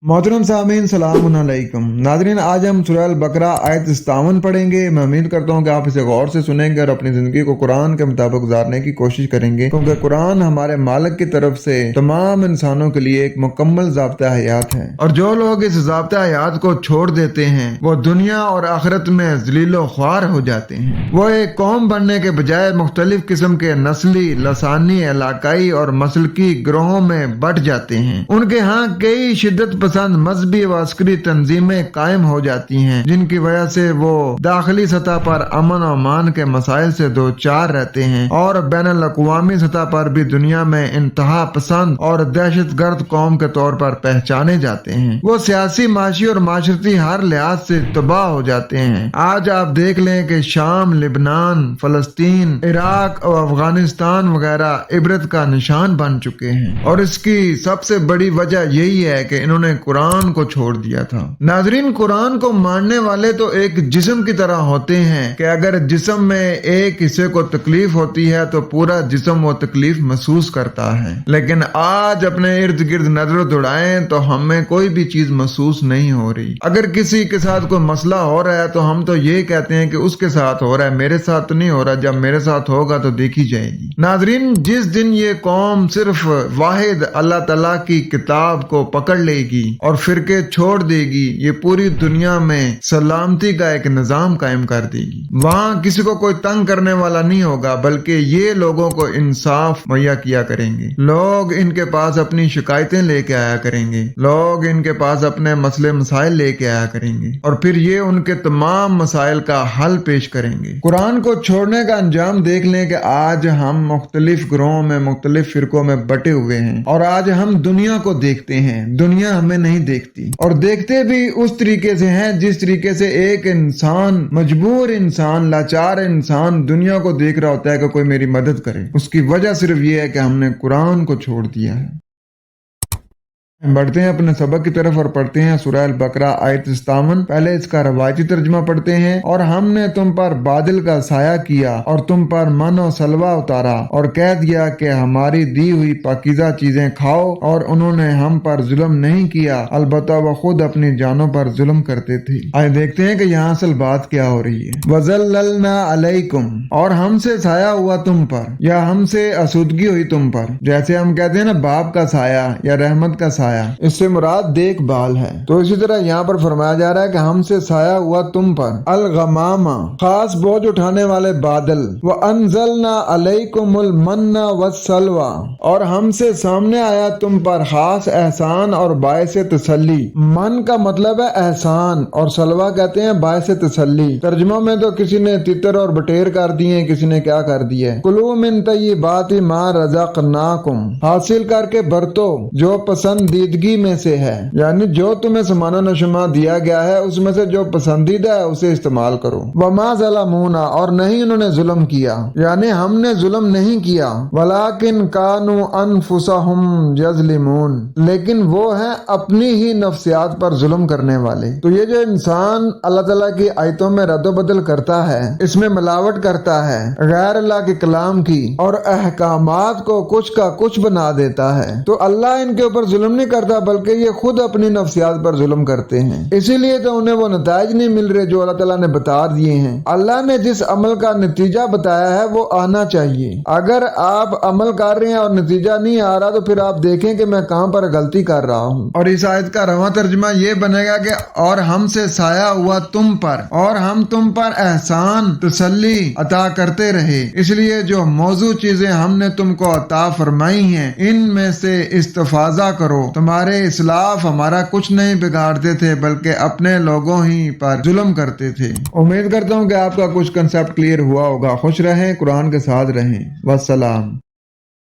मोहतरम सामीन सलाम अलैकुम। नाज़रीन, आज हम सूरह अल बकरा आयत 57 पढ़ेंगे। मैं उम्मीद करता हूँ कि आप इसे गौर से सुनेंगे और अपनी ज़िंदगी को कुरान के मुताबिक गुजारने की कोशिश करेंगे, क्योंकि कुरान हमारे मालिक की तरफ से तमाम इंसानों के लिए एक मुकम्मल ज़ाब्ता हयात है, और जो लोग इस ज़ाब्ता हयात को छोड़ देते हैं वो दुनिया और आखिरत में ज़लीलो ख्वार हो जाते हैं। वो एक कौम बनने के बजाय मुख्तलिफ किस्म के नस्ली, लसानी, इलाकाई और मसलकी ग्रोहों में बट जाते हैं। उनके यहाँ कई शिद्दत पसंद मजहबी व अस्करी तंजीमें कायम हो जाती हैं, जिनकी वजह से वो दाखिली सतह पर अमन और अमान के मसाइल से दो चार रहते हैं, और बैनुल अक़वामी सतह पर भी दुनिया में इंतहा पसंद और दहशत गर्द कौम के तौर पर पहचाने जाते हैं। वो सियासी, माशी और माशरती हर लिहाज से तबाह हो जाते हैं। आज आप देख लें कि शाम, लिबनान, फलस्तीन, इराक और अफगानिस्तान वगैरह इबरत का निशान बन चुके हैं, और इसकी सबसे बड़ी वजह यही है कि इन्होंने कुरान को छोड़ दिया था। नाजरीन, कुरान को मानने वाले तो एक जिस्म की तरह होते हैं कि अगर जिस्म में एक हिस्से को तकलीफ होती है तो पूरा जिस्म वो तकलीफ महसूस करता है। लेकिन आज अपने इर्द गिर्द नजर दौड़ाएं तो हमें कोई भी चीज महसूस नहीं हो रही। अगर किसी के साथ कोई मसला हो रहा है तो हम तो ये कहते हैं कि उसके साथ हो रहा है, मेरे साथ तो नहीं हो रहा, जब मेरे साथ होगा तो देखी जाएगी। नाजरीन, जिस दिन ये कौम सिर्फ वाहिद अल्लाह तआला की किताब को पकड़ लेगी और फिरके छोड़ देगी, ये पूरी दुनिया में सलामती का एक निजाम कायम कर देगी। वहाँ किसी को कोई तंग करने वाला नहीं होगा, बल्कि ये लोगों को इंसाफ मुहैया किया करेंगे। लोग इनके पास अपनी शिकायतें लेके आया करेंगे, लोग इनके पास अपने मसले मसाइल लेके आया करेंगे, और फिर ये उनके तमाम मसाइल का हल पेश करेंगे। कुरान को छोड़ने का अंजाम देख लें कि आज हम मुख्तलिफ ग्रोहों में, मुख्तलिफ फिरकों में बटे हुए हैं, और आज हम दुनिया को देखते हैं, दुनिया हमें नहीं देखती, और देखते भी उस तरीके से हैं जिस तरीके से एक इंसान, मजबूर इंसान, लाचार इंसान दुनिया को देख रहा होता है कि कोई मेरी मदद करे। उसकी वजह सिर्फ ये है कि हमने कुरान को छोड़ दिया है। बढ़ते हैं अपने सबक की तरफ और पढ़ते हैं सूरह अल बकरा आयत 57। पहले इसका रवायती तर्जुमा पढ़ते हैं। और हमने तुम पर बादल का साया किया और तुम पर मन और सलवा उतारा और कह दिया कि हमारी दी हुई पाकीज़ा चीजें खाओ, और उन्होंने हम पर जुल्म नहीं किया, अलबत्ता वो खुद अपनी जानों पर जुल्म करते थे। आइए देखते हैं कि यहाँ असल बात क्या हो रही है। वज़ल्ललना अलैकुम, और हमसे साया हुआ तुम पर, या हमसे आसूदगी हुई तुम पर। जैसे हम कहते हैं ना, बाप का साया या रहमत का साया, इससे मुराद देखभाल है। तो इसी तरह यहाँ पर फरमाया जा रहा है कि हमसे साया हुआ तुम पर अल-गमामा, खास बोझ उठाने वाले बादल, व अंज़लना अलैकुमुल मन्ना वस्सलवा, और हमसे सामने आया तुम पर खास एहसान और बायस तसल्ली। मन का मतलब है एहसान, और सलवा कहते हैं बायस तसल्ली। तर्जुमा में तो किसी ने तितर और बटेर कर दिए, किसी ने क्या कर दिया, कुलू मिन तय्यिबाति मा रज़क़नाकुम, हासिल करके बरतो जो पसंद में से है, यानी जो तुम्हें समाना नशमा दिया गया है उसमें से जो पसंदीदा है उसे इस्तेमाल करो। वमा ज़लमूना, और नहीं उन्होंने जुल्म किया, यानी हमने जुल्म नहीं किया। वलाकिन कानू अनफुसहुम यज़लिमून, लेकिन वो है अपनी ही नफ्सियात पर जुल्म करने वाले। तो ये जो इंसान अल्लाह ताला की आयतों में रद्द-बदल करता है, इसमें मिलावट करता है गैर अल्लाह के कलाम की, और अहकामात को कुछ का कुछ बना देता है, तो अल्लाह इनके ऊपर जुल्म नहीं करता, बल्कि ये खुद अपनी नफ्सियात पर जुल्म करते हैं। इसीलिए तो उन्हें वो नताइज नहीं मिल रहे जो अल्लाह ताला ने बता दिए हैं। अल्लाह ने जिस अमल का नतीजा बताया है वो आना चाहिए। अगर आप अमल कर रहे हैं और नतीजा नहीं आ रहा, तो फिर आप देखें कि मैं कहां पर गलती कर रहा हूं। और इस आयत का रवा तर्जुमा ये बनेगा कि और हमसे साया हुआ तुम पर, और हम तुम पर एहसान, तसल्ली अता करते रहे। इसलिए जो मौजू चीजें हमने तुमको अता फरमाई हैं, इनमें से इस्तिफाजा करो। तुम्हारे इस्लाफ हमारा कुछ नहीं बिगाड़ते थे, बल्कि अपने लोगों ही पर जुल्म करते थे। उम्मीद करता हूँ कि आपका कुछ कंसेप्ट क्लियर हुआ होगा। खुश रहें, कुरान के साथ रहें। वस्सलाम।